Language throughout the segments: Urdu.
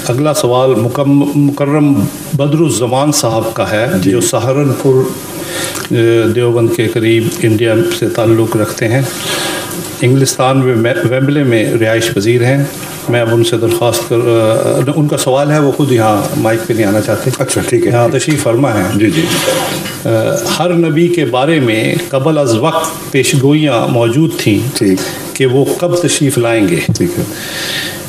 اگلا سوال مکرم بدر الزمان صاحب کا ہے، جو سہارنپور دیوبند کے قریب انڈیا سے تعلق رکھتے ہیں، انگلستان میں ویمبلے میں رہائش پذیر ہیں۔ میں اب ان سے درخواست ان کا سوال ہے، وہ خود یہاں مائک پہ نہیں آنا چاہتے۔ اچھا ٹھیک ہے، یہاں تشریف فرما ہے۔ جی جی۔ ہر نبی کے بارے میں قبل از وقت پیشگوئیاں موجود تھیں کہ وہ کب تشریف لائیں گے، ٹھیک ہے،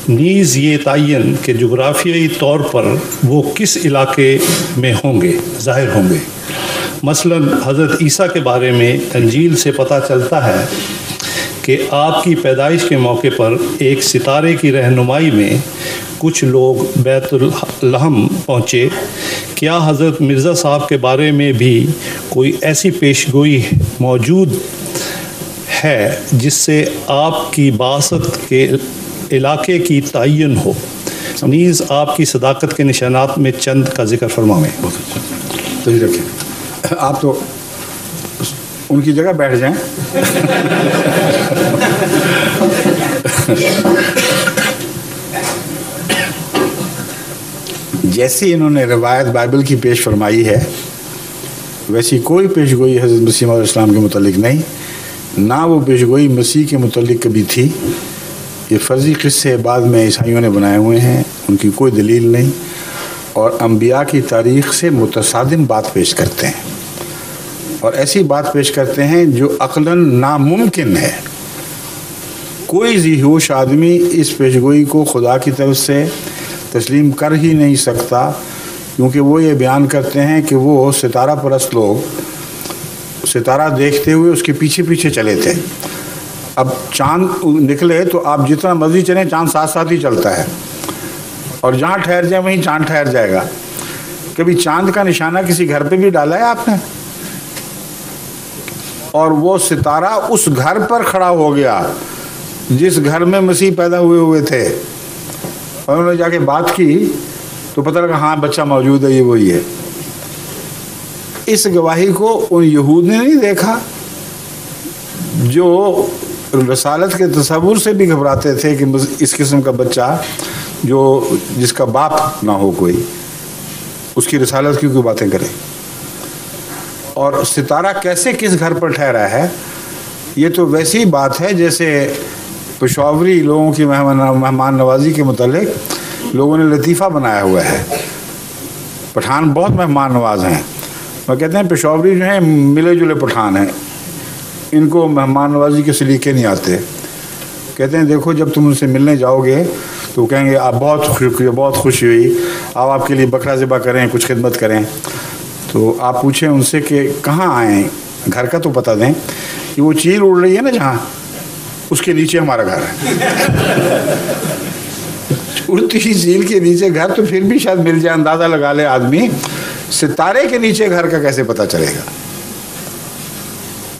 نیز یہ تعین کہ جغرافیائی طور پر وہ کس علاقے میں ہوں گے، ظاہر ہوں گے۔ مثلا حضرت عیسیٰ کے بارے میں انجیل سے پتہ چلتا ہے کہ آپ کی پیدائش کے موقع پر ایک ستارے کی رہنمائی میں کچھ لوگ بیت لحم پہنچے۔ کیا حضرت مرزا صاحب کے بارے میں بھی کوئی ایسی پیشگوئی موجود ہے جس سے آپ کی بعثت کے علاقے کی تعین ہو؟ نیز آپ کی صداقت کے نشانات میں چند کا ذکر فرمائیں۔ صحیح رکھیں، آپ تو ان کی جگہ بیٹھ جائیں۔ جیسی انہوں نے روایت بائبل کی پیش فرمائی ہے، ویسی کوئی پیشگوئی حضرت مسیح علیہ السلام کے متعلق نہیں، نہ وہ پیشگوئی مسیح کے متعلق کبھی تھی۔ یہ فرضی قصے بعد میں عیسائیوں نے بنائے ہوئے ہیں، ان کی کوئی دلیل نہیں، اور انبیاء کی تاریخ سے متصادم بات پیش کرتے ہیں، اور ایسی بات پیش کرتے ہیں جو عقلاً ناممکن ہے۔ کوئی ذی ہوش آدمی اس پیشگوئی کو خدا کی طرف سے تسلیم کر ہی نہیں سکتا، کیونکہ وہ یہ بیان کرتے ہیں کہ وہ ستارہ پرست لوگ ستارہ دیکھتے ہوئے اس کے پیچھے پیچھے چلے تھے۔ اب چاند نکلے تو آپ جتنا مرضی چلیں، چاند ساتھ ساتھ ہی چلتا ہے، اور جہاں ٹھہر جائے وہیں چاند ٹھہر جائے گا۔ کبھی چاند کا نشانہ کسی گھر پہ بھی ڈالا ہے آپ نے؟ اور وہ ستارہ اس گھر پر کھڑا ہو گیا جس گھر میں مسیح پیدا ہوئے تھے، اور انہوں نے جا کے بات کی تو پتہ لگا ہاں بچہ موجود ہے، یہ وہی ہے۔ اس گواہی کو ان یہود نے نہیں دیکھا جو رسالت کے تصور سے بھی گھبراتے تھے کہ اس قسم کا بچہ جس کا باپ نہ ہو کوئی، اس کی رسالت کی کوئی باتیں کرے۔ اور ستارہ کیسے کس گھر پر ٹھہرا ہے، یہ تو ویسی بات ہے جیسے پشاوری لوگوں کی مہمان نوازی کے متعلق لوگوں نے لطیفہ بنایا ہوا ہے۔ پٹھان بہت مہمان نواز ہیں، وہ کہتے ہیں پشاوری جو ہیں ملے جلے پٹھان ہیں، ان کو مہمان نوازی کے سلیقے نہیں آتے۔ کہتے ہیں دیکھو جب تم ان سے ملنے جاؤ گے تو کہیں گے آپ بہت شکریہ، بہت خوشی ہوئی، آپ کے لیے بکرا ذبح کریں، کچھ خدمت کریں۔ تو آپ پوچھیں ان سے کہ کہاں آئیں، گھر کا تو پتہ دیں کہ وہ چیل اڑ رہی ہے نا جہاں، اس کے نیچے ہمارا گھر ہے۔ اڑتی ہی چیل کے نیچے گھر، تو پھر بھی شاید مل جائے، اندازہ لگا لے آدمی۔ ستارے کے نیچے گھر کا کیسے پتہ چلے گا؟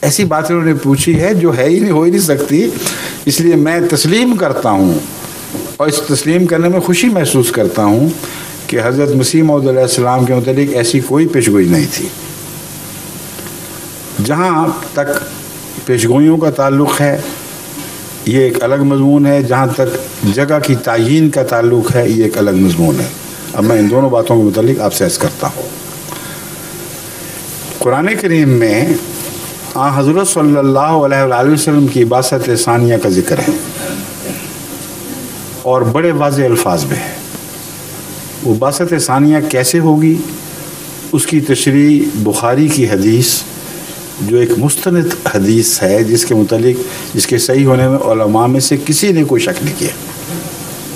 ایسی بات انہوں نے پوچھی ہے جو ہے ہی نہیں، ہو ہی نہیں سکتی۔ اس لیے میں تسلیم کرتا ہوں، اور اس تسلیم کرنے میں خوشی محسوس کرتا ہوں کہ حضرت مسیح موعود علیہ السلام کے متعلق ایسی کوئی پیشگوئی نہیں تھی۔ جہاں تک پیشگوئیوں کا تعلق ہے یہ ایک الگ مضمون ہے، جہاں تک جگہ کی تعیین کا تعلق ہے یہ ایک الگ مضمون ہے۔ اب میں ان دونوں باتوں کے متعلق آپ سے عرض کرتا ہوں۔ قرآن کریم میں حضرت صلی اللہ علیہ وآلہ وسلم کی بعثت ثانیہ کا ذکر ہے، اور بڑے واضح الفاظ میں ہے۔ وہ بعثت ثانیہ کیسے ہوگی، اس کی تشریح بخاری کی حدیث، جو ایک مستند حدیث ہے جس کے متعلق جس کے صحیح ہونے میں علماء میں سے کسی نے کوئی شک نہیں کیا،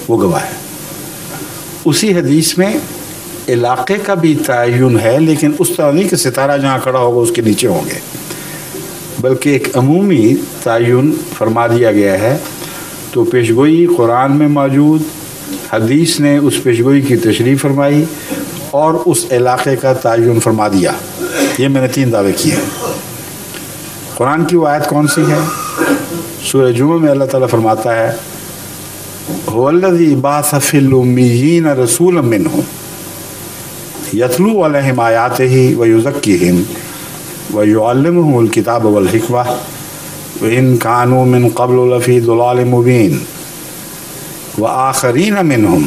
وہ گواہ ہے۔ اسی حدیث میں علاقے کا بھی تعین ہے، لیکن اس طرح نہیں کہ ستارہ جہاں کھڑا ہوگا اس کے نیچے ہوں گے، بلکہ ایک عمومی تعین فرما دیا گیا ہے۔ تو پیشگوئی قرآن میں موجود، حدیث نے اس پیشگوئی کی تشریح فرمائی، اور اس علاقے کا تعین فرما دیا۔ یہ میں نے 3 دعوے کیے ہیں۔ قرآن کی وہ آیت کون سی ہے؟ سورہ جمعہ میں اللہ تعالیٰ فرماتا ہے هو الذی بعث فی الامیین رسولا منہم یتلو علیہم آیاتہ ویزکیہم ویعلمہم الکتاب والحکمہ وإن كانوا من قبل لفی ضلال مبین وآخرین منہم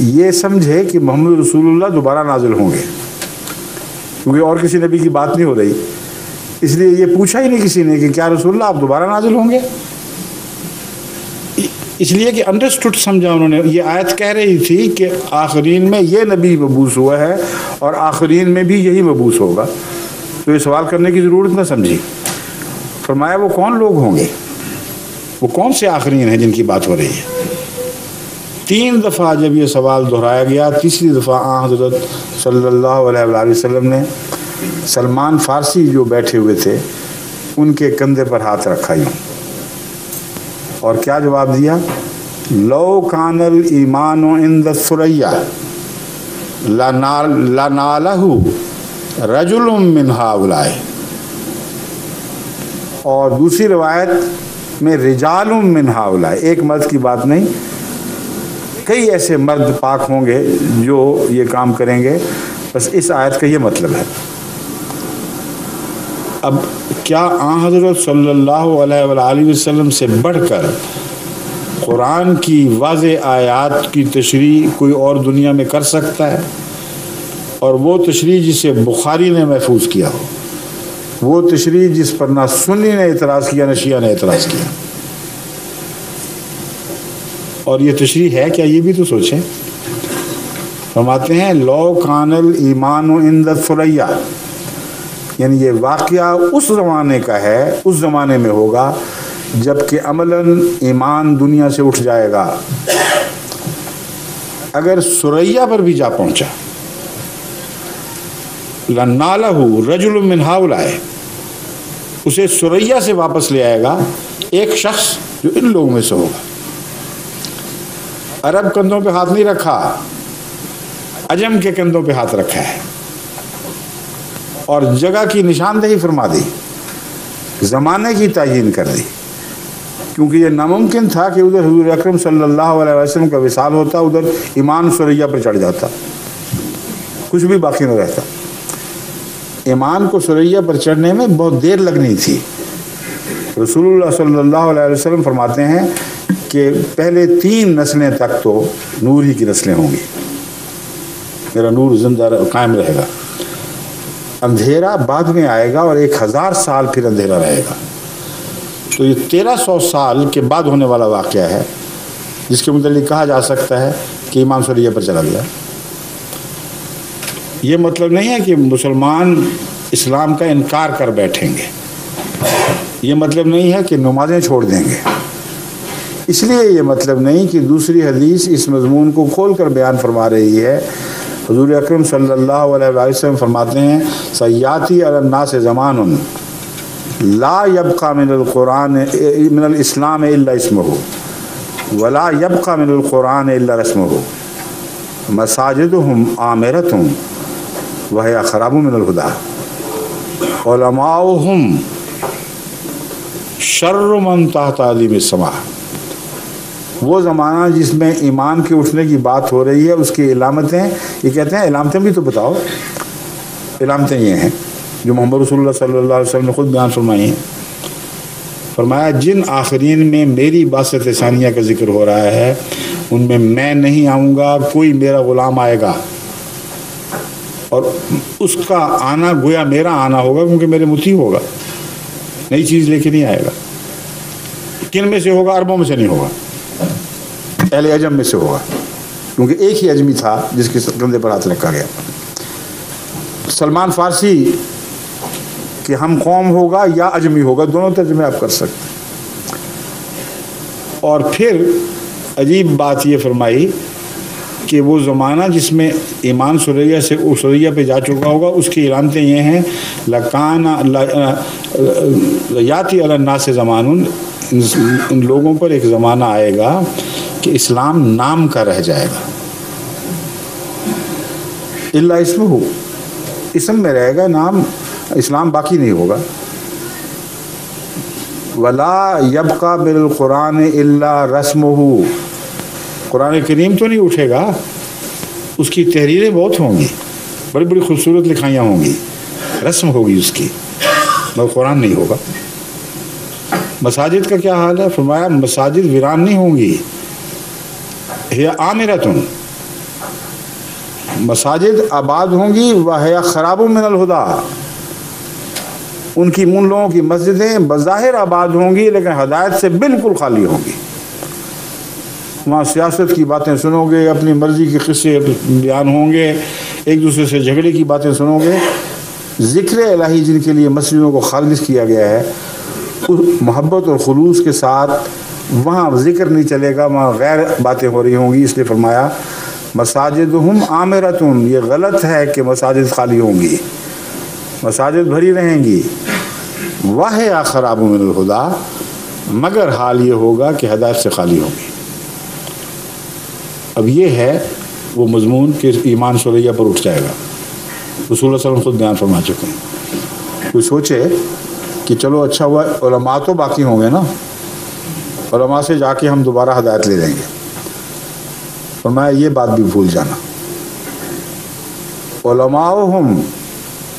یہ سمجھے کہ محمد رسول اللہ دوبارہ نازل ہوں گے، کیونکہ اور کسی نبی کی بات نہیں ہو رہی، اس لیے یہ پوچھا ہی نہیں کسی نے کہ کیا رسول اللہ آپ دوبارہ نازل ہوں گے، اس لیے کہ انڈرسٹوڈ سمجھا انہوں نے. یہ آیت کہہ رہی تھی کہ آخرین میں یہ نبی مبعوث ہوا ہے اور آخرین میں بھی یہی مبعوث ہوگا، تو یہ سوال کرنے کی ضرورت نہ سمجھی. فرمایا وہ کون لوگ ہوں گے، وہ کون سے آخرین ہیں جن کی بات ہو رہی ہے. 3 دفعہ جب یہ سوال دہرایا گیا، تیسری دفعہ حضرت صلی اللہ علیہ وآلہ وسلم نے سلمان فارسی جو بیٹھے ہوئے تھے ان کے کندھے پر ہاتھ رکھا یوں، اور کیا جواب دیا؟ لو کان الایمان عند الثریا لنالہ رجل من ہؤلاء. اور دوسری روایت میں رجال من ہؤلاء، ایک مرد کی بات نہیں، کئی ایسے مرد پاک ہوں گے جو یہ کام کریں گے. بس اس آیت کا یہ مطلب ہے. اب کیا آن حضرت صلی اللہ علیہ وآلہ وسلم سے بڑھ کر قرآن کی واضح آیات کی تشریح کوئی اور دنیا میں کر سکتا ہے؟ اور وہ تشریح جسے بخاری نے محفوظ کیا ہو، وہ تشریح جس پر نہ سنی نے اعتراض کیا نہ شیعہ نے اعتراض کیا. اور یہ تشریح ہے کیا، یہ بھی تو سوچیں. فرماتے ہیں لو کان الایمان عند الثریا، یعنی یہ واقعہ اس زمانے کا ہے، اس زمانے میں ہوگا جب کہ عملاً ایمان دنیا سے اٹھ جائے گا. اگر سریا پر بھی جا پہنچا، لنالہ رجل من ہؤلاء، اسے سریا سے واپس لے آئے گا ایک شخص جو ان لوگوں میں سے ہوگا. عرب کندھوں پہ ہاتھ نہیں رکھا، عجم کے کندھوں پہ ہاتھ رکھا ہے، اور جگہ کی نشاندہی فرما دی، زمانے کی تعیین کر دی، کیونکہ یہ ناممکن تھا کہ ادھر حضور اکرم صلی اللہ علیہ وسلم کا وصال ہوتا، ادھر ایمان سریا پر چڑھ جاتا، کچھ بھی باقی نہ رہتا. ایمان کو سریا پر چڑھنے میں بہت دیر لگنی تھی. رسول اللہ صلی اللہ علیہ وسلم فرماتے ہیں کہ پہلے 3 نسلیں تک تو نور ہی کی نسلیں ہوں گی، میرا نور زندہ قائم رہے گا. اندھیرا بعد میں آئے گا اور 1000 سال پھر اندھیرا رہے گا. تو یہ 1300 سال کے بعد ہونے والا واقعہ ہے، جس کے متعلق کہا جا سکتا ہے کہ ایمان سریا پر چلا گیا. یہ مطلب نہیں ہے کہ مسلمان اسلام کا انکار کر بیٹھیں گے، یہ مطلب نہیں ہے کہ نمازیں چھوڑ دیں گے. اس لیے یہ مطلب نہیں کہ دوسری حدیث اس مضمون کو کھول کر بیان فرما رہی ہے. حضور اکرم صلی اللہ علیہ وسلم فرماتے ہیں سیاتی علی الناس زمان لا یبقى من القرآن من الاسلام الا اسمہ ولا یبقى من القرآن الا رسمہ مساجدهم عامرۃ وهي خراب من الهدى علماؤهم شر من تحت عظیم السماء. وہ زمانہ جس میں ایمان کے اٹھنے کی بات ہو رہی ہے، اس کی علامتیں، یہ کہتے ہیں علامتیں بھی تو بتاؤ. علامتیں یہ ہیں جو محمد رسول اللہ صلی اللہ علیہ وسلم نے خود بیان فرمائی ہیں. فرمایا جن آخرین میں میری بعثت ثانیہ کا ذکر ہو رہا ہے ان میں نہیں آؤں گا، کوئی میرا غلام آئے گا اور اس کا آنا گویا میرا آنا ہوگا، کیونکہ میرے مطیع ہوگا، نئی چیز لے کے نہیں آئے گا. کن میں سے ہوگا؟ عربوں میں سے نہیں ہوگا، اہل عجم میں سے ہوگا، کیونکہ ایک ہی عجمی تھا جس کے کندھے پر ہاتھ رکھا گیا. سلمان فارسی کہ ہم قوم ہوگا یا عجمی ہوگا، دونوں ترجمے آپ کر سکتے ہیں. اور پھر عجیب بات یہ فرمائی کہ وہ زمانہ جس میں ایمان سریا سے سریا پہ جا چکا ہوگا، اس کی علامتیں یہ ہیں لکان یاتی علی الناس زمان، ان لوگوں پر ایک زمانہ آئے گا کہ اسلام نام کا رہ جائے گا، الا اسمہ، اسم میں رہے گا، نام اسلام باقی نہیں ہوگا. ولا یبقى بالقرآن الا رسمہ، قرآن کریم تو نہیں اٹھے گا، اس کی تحریریں بہت ہوں گی، بڑی بڑی خوبصورت لکھائیاں ہوں گی، رسم ہوگی اس کی، مگر قرآن نہیں ہوگا. مساجد کا کیا حال ہے؟ فرمایا مساجد ویران نہیں ہوں گی، ہی عامرۃ، مساجد آباد ہوں گی وَهِيَ خَرَابٌ مِّنَ الْهُدَىٰ، ان کی ان لوگوں کی مسجدیں بظاہر آباد ہوں گی لیکن ہدایت سے بالکل خالی ہوں گی. وہاں سیاست کی باتیں سنو گے، اپنی مرضی کے قصے بیان ہوں گے، ایک دوسرے سے جھگڑے کی باتیں سنو گے. ذکر الہی جن کے لیے مسجدوں کو خالص کیا گیا ہے، محبت اور خلوص کے ساتھ وہاں ذکر نہیں چلے گا، وہاں غیر باتیں ہو رہی ہوں گی. اس لیے فرمایا مساجدہم عامرۃ، یہ غلط ہے کہ مساجد خالی ہوں گی، مساجد بھری رہیں گی. وَهِيَ خَرَابٌ مِّنَ الْهُدَىٰ، مگر حال یہ ہوگا کہ ہدایت سے خالی ہوں گی. اب یہ ہے وہ مضمون کہ ایمان سریہ پر اٹھ جائے گا. رسول اللہ صلی اللہ علیہ وسلم خود بیان فرما چکے ہیں. کوئی سوچے کہ چلو اچھا ہوا علماء تو باقی ہوں گے نا، علماء سے جا کے ہم دوبارہ ہدایت لے لیں گے. فرمایا یہ بات بھی بھول جانا. علماؤہم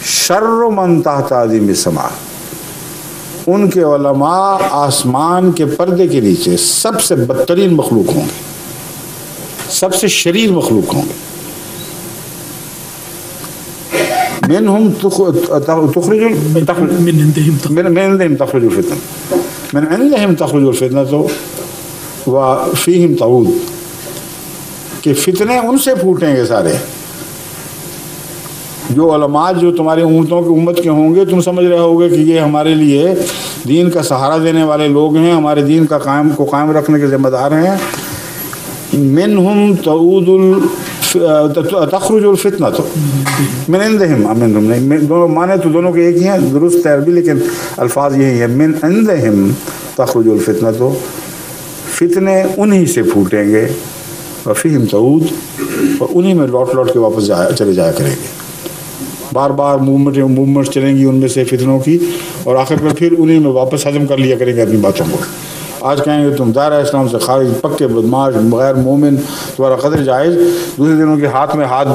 شر من تحت عظیم السماء، ان کے علماء آسمان کے پردے کے نیچے سب سے بدترین مخلوق ہوں گے، سب سے شریر مخلوق ہوں گے. منہم تخرج من عندہم تخرج الفتنہ، من عندہم تخرج الفتنہ وفیہم تعود، کہ فتنے ان سے پھوٹیں گے سارے. جو علماء جو تمہاری امتوں کی امت کے ہوں گے، تم سمجھ رہے ہوگے کہ یہ ہمارے لیے دین کا سہارا دینے والے لوگ ہیں، ہمارے دین کا قائم رکھنے کے ذمہ دار ہیں. منہم تعود تخرج الفتنہ تو من عندہم، منہم نہیں، دونوں معنی تو دونوں کے ایک ہی ہیں، درست ہے عربی لیکن الفاظ یہی ہیں. من عندہم تخرج الفتنہ تو، فتنے انہی سے پھوٹیں گے. وفیہم تعود، اور انہی میں لوٹ لوٹ کے واپس چلے جایا کریں گے. بار بار موومنٹ چلیں گی ان میں سے فتنوں کی، اور آخر پر پھر انہی میں واپس ہضم کر لیا کریں گے اپنی باتوں کو. آج کہیں گے تم دائرہ اسلام سے خارج، پکے بدماش، غیر مومن، تمہارا قدر جائز. دوسرے دنوں کے ہاتھ میں ہاتھ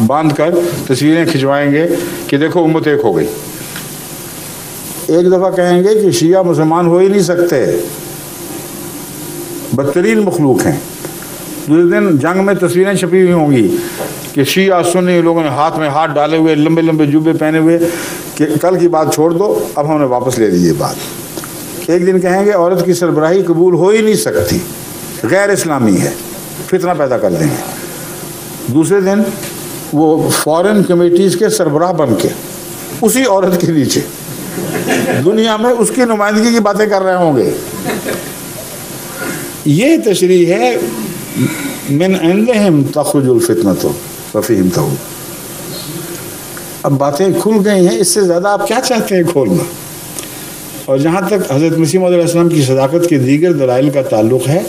باندھ کر تصویریں کھنچوائیں گے کہ دیکھو امت ایک ہو گئی. ایک دفعہ کہیں گے کہ شیعہ مسلمان ہو ہی نہیں سکتے، بدترین مخلوق ہیں. دوسرے دن جنگ میں تصویریں چھپی ہوئی ہوں گی کہ شیعہ سنی لوگوں نے ہاتھ میں ہاتھ ڈالے ہوئے، لمبے لمبے جوبے پہنے ہوئے، کہ کل کی بات چھوڑ دو، اب ہم نے واپس لے لی یہ بات. ایک دن کہیں گے عورت کی سربراہی قبول ہو ہی نہیں سکتی، غیر اسلامی ہے، فتنہ پیدا کر دیں گے. دوسرے دن وہ فارن کمیٹیز کے سربراہ بن کے اسی عورت کے نیچے دنیا میں اس کی نمائندگی کی باتیں کر رہے ہوں گے. یہ تشریح ہے من عندہم تخرج الفتنۃ وفیہم تعود. اب باتیں کھل گئی ہیں، اس سے زیادہ آپ کیا چاہتے ہیں کھولنا؟ اور جہاں تک حضرت مسیح موعود علیہ السلام کی صداقت کے دیگر دلائل کا تعلق ہے،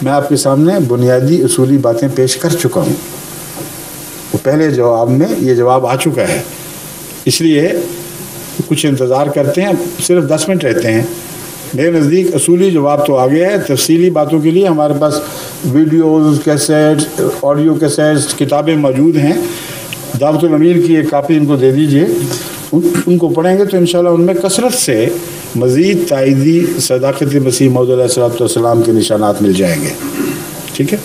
میں آپ کے سامنے بنیادی اصولی باتیں پیش کر چکا ہوں. وہ پہلے جواب میں یہ جواب آ چکا ہے، اس لیے کچھ انتظار کرتے ہیں، صرف 10 منٹ رہتے ہیں. میرے نزدیک اصولی جواب تو آ گیا ہے. تفصیلی باتوں کے لیے ہمارے پاس ویڈیوز، کیسیٹ، آڈیو کیسیٹس، کتابیں موجود ہیں. دعوت الامیر کی ایک کاپی ان کو دے دیجئے، ان کو پڑھیں گے تو انشاءاللہ ان میں کثرت سے مزید تائیدی صداقت مسیح موعود علیہ السلام کے نشانات مل جائیں گے. ٹھیک ہے.